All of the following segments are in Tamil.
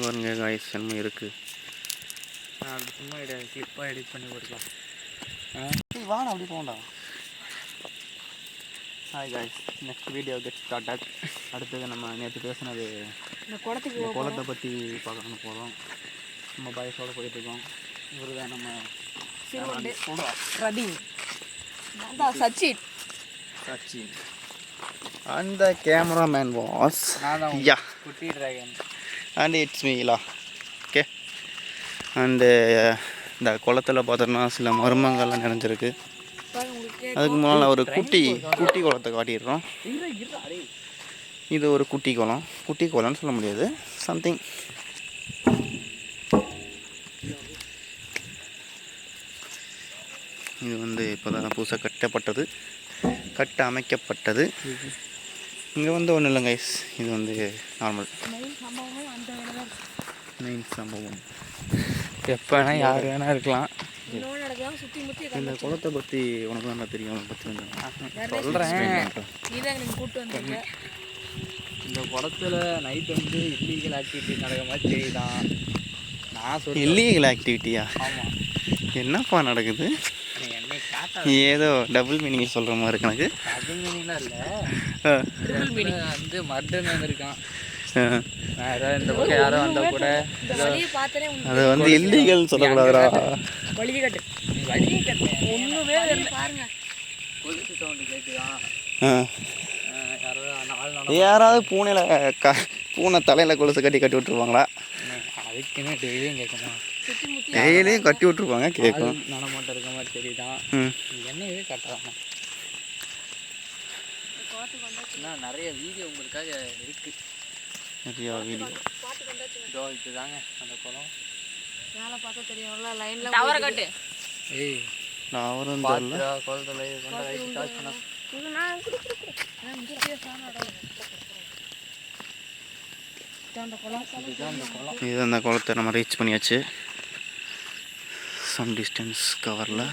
பாருங்க காய்ஸ் என்ன இருக்குது. அப்படி சும்மா கிளிப்பாக எடிட் பண்ணி போட்டுக்கலாம். வாடா அப்படி bonda. Hi guys, next video get started. அடுத்தது நம்ம நேற்று பேசினது இந்த குளத்தை பற்றி பார்க்கணும் போகிறோம். நம்ம பாய்ஸோடு போயிட்டுருக்கோம். இவர் தான் நம்ம Sachin. And the cameraman was குட்டி dragon and it's me lah. Okay. And இந்த குளத்தில் பார்த்தோன்னா சில மர்மங்கள்லாம் நிறைஞ்சிருக்கு. அதுக்கு முன்னால் ஒரு குட்டி குளத்தை காட்டிடுறோம். இது ஒரு குட்டி குளம்னு சொல்ல முடியாது, சம்திங். இது வந்து இப்போ தான் புதுசாக கட்ட அமைக்கப்பட்டது. இங்கே வந்து ஒன்றும் இல்லை கைஸ், இது வந்து நார்மல் மெயின் சம்பவம். எப்போ வேணால் யார் வேணால் இருக்கலாம். இந்த குளத்தை பற்றி உனக்கு தான் தெரியும், பற்றி சொல்கிறேன். இந்த குளத்துல நைட் வந்து இல்லீகல் ஆக்டிவிட்டி நடக்கிற மாதிரி தெரியுதான். நான் சொல்ல இல்லீகல் ஆக்டிவிட்டியா? ஆமாம். என்னப்பா நடக்குது? ஏதோ டபுள் மீனிங் சொல்கிற மாதிரி இருக்கு எனக்கு. டபுள் மீனிங்லாம் இல்லை, வந்து மர்டன் வந்திருக்கான். வேறு இந்த பக்கம் யாரோ வந்தால் கூட அது வந்து இல்லீகல் சொல்லக்கூடாதுடா. கொலுசு சவுண்டு கேட்குதான். யாராவது பூனை தலையில் கொலுசு கட்டி விட்டுருவாங்களா? அதுக்குன்னு டெய்லியும் கேட்கணும். டெய்லியும் கட்டி விட்டுருப்பாங்க, கேட்கும். நடமாட்டம் இருக்க மாதிரி தெரியுதான். என்னவே கட்டுறாங்க. நிறைய வீடியோ உங்களுக்காக இருக்கு. நிறையா வீடியோ இதோ இதுதாங்க அந்த குளம். மேலே பார்த்தா தெரியும்ல, லைனில் டவர கட்டு. ஏய் நான் அவரும் பாத்ரா குளத்துல கொண்ட ரைட் ஸ்டார்ட் பண்ண. இது அந்த குளத்தை நம்ம ரீச் பண்ணியாச்சு. சம் டிஸ்டன்ஸ் கவரில்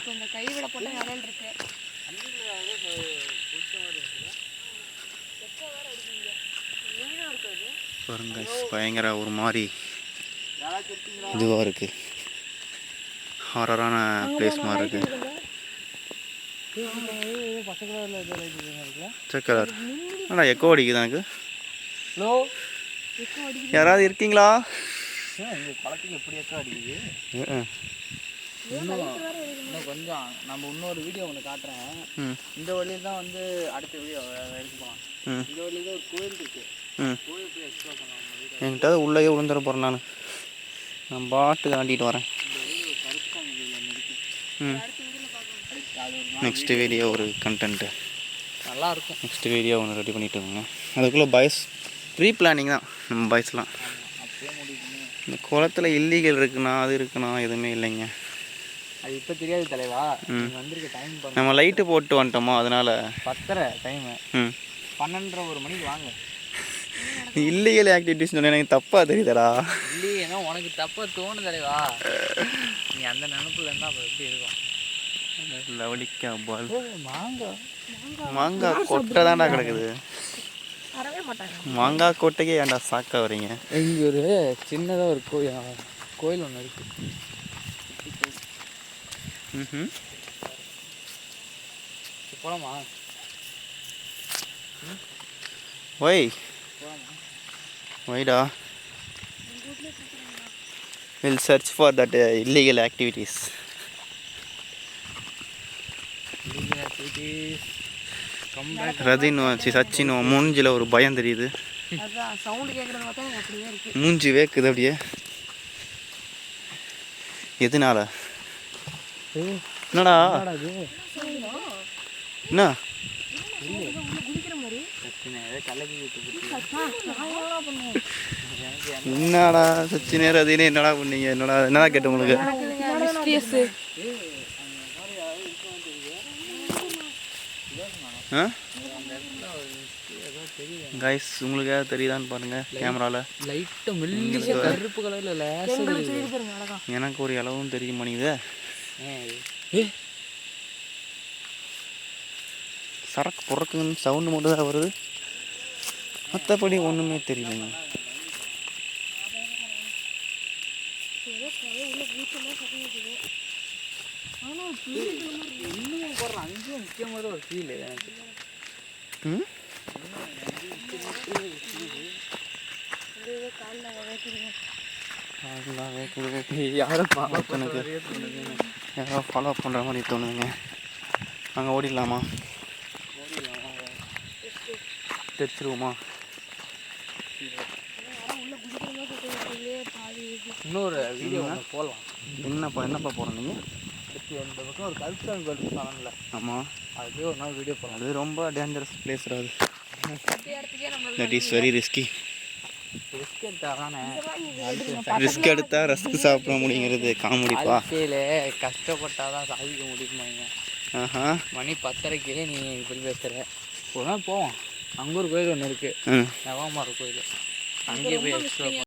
பாருங்க, பயங்கர ஒரு மாதிரி இதுவாக இருக்குது, ஹாரரான பிளேஸ் மாதிரி இருக்குது. சக்கலர் ஆனால் எக்கோ அடிக்குது எனக்கு. ஹலோ, யாராவது இருக்கீங்களா? குளத்துக்கு எப்படி எக்கோ அடிக்குது? இன்னும் கொஞ்சம் நம்ம இன்னொரு வீடியோ ஒன்று காட்டுறேன். இந்த வழியில் தான் வந்து அடுத்த வீடியோ எடுத்துக்கலாம். இந்த வழியில் தான் ஒரு கோயில் இருக்கு. கோயில் போய் எக்ஸ்ப்ளோர் பண்ணலாம். என்கிட்ட உள்ளே விழுந்துட போகிறேன். நான் பாட்டு தாண்டிட்டு வரேன். நெக்ஸ்ட் வீடியோ ஒரு கண்டென்ட்டு நல்லாயிருக்கும். நெக்ஸ்ட் வீடியோ ஒன்று ரெடி பண்ணிட்டு இருக்கோங்க. அதுக்குள்ளே பாய்ஸ் ப்ரீ பிளானிங் தான் நம்ம பாய்ஸ்லாம். இந்த குளத்தில் இல்லீகல் இருக்குண்ணா, அது இருக்குண்ணா, எதுவுமே இல்லைங்க. அது இப்போ தெரியாது தலைவா. வந்திருக்க டைம் நம்ம லைட்டு போட்டு வந்துட்டோமோ, அதனால் 10:30 டைமு. 12:30 மணிக்கு வாங்க. இல்லீகல் ஆக்டிவிட்டிஸ் சொன்ன எனக்கு தப்பாக தெரியுதடா. இல்லையேன்னா உனக்கு தப்பாக தோணும் தலைவா. நீ அந்த நினப்பில் இருந்தால் அப்போ எப்படி இருக்கும்? லவடிக்கா பால் மாங்காய் கொட்டை தான்டா கிடக்குது. மாங்காய் கொட்டைக்கே ஏன்டா சாக்கா வரீங்க? இங்கே ஒரு சின்னதாக ஒரு கோயில் ஒன்று இருக்குது. போலாமா? ஒய்டா will search for that illegal activities. ரதின் சச்சின் மூஞ்சில ஒரு பயம் தெரியுது. மூஞ்சி வேக்குது அப்படியே. எதுனால? என்னடா என்ன என்னடா சச்சினே ரதினே என்னடா பண்ணீங்க? என்னடா கேட்ட உங்களுக்கு? கைஸ் உங்களுக்கு ஏதாவது தெரியுதான்னு பாருங்க கேமரால. லைட்டா மெல்லிசா கருப்பு கலர்ல லேசா எனக்கு ஒரு அளவும் தெரிய மாட்டேங்குது. சரக்கு பொறக்குன்னு சவுண்டு மட்டும் தான் வருது, மற்றபடி ஒன்றுமே தெரியலைங்க. இன்னும் போடுறேன் அங்கேயும் முக்கியமாக ஒரு ஃபீல் எனக்கு. ம் அதெல்லாம் யாரும் எனக்கு யாரோ ஃபாலோ பண்ணுற மாதிரி தோணுதுங்க. அங்கே ஓடிடலாமா? தெரிச்சிருவோமா? இன்னொரு வீடியோ போடலாம். என்னப்பா போகிறோம் நீங்கள்? அடுத்து இந்த பக்கம் ஒரு கல்ச்சரல் கோயில் சொன்னாங்கல்ல, ஆமாம், அதுவே ஒரு நாள் வீடியோ போடலாம். அது ரொம்ப டேஞ்சரஸ் பிளேஸ் அது. இடத்துக்கே நம்ம that is very risky. Risk எடுத்தாதானே ரிஸ்க் எடுத்தால் ரஸ்க் சாப்பிட முடியுங்கிறது காமெடிப்பா. வாழ்க்கையில் கஷ்டப்பட்டாதான் சாதிக்க முடியுமாங்க. ஆஹா. மணி 10:30க்கே நீ இப்படி பேசுகிற. ஒரு நாள் போவோம், அங்கே ஒரு கோயில் ஒன்று இருக்குது, நவாமார் கோயில், அங்கேயே போய் எக்ஸ்ப்ளோர்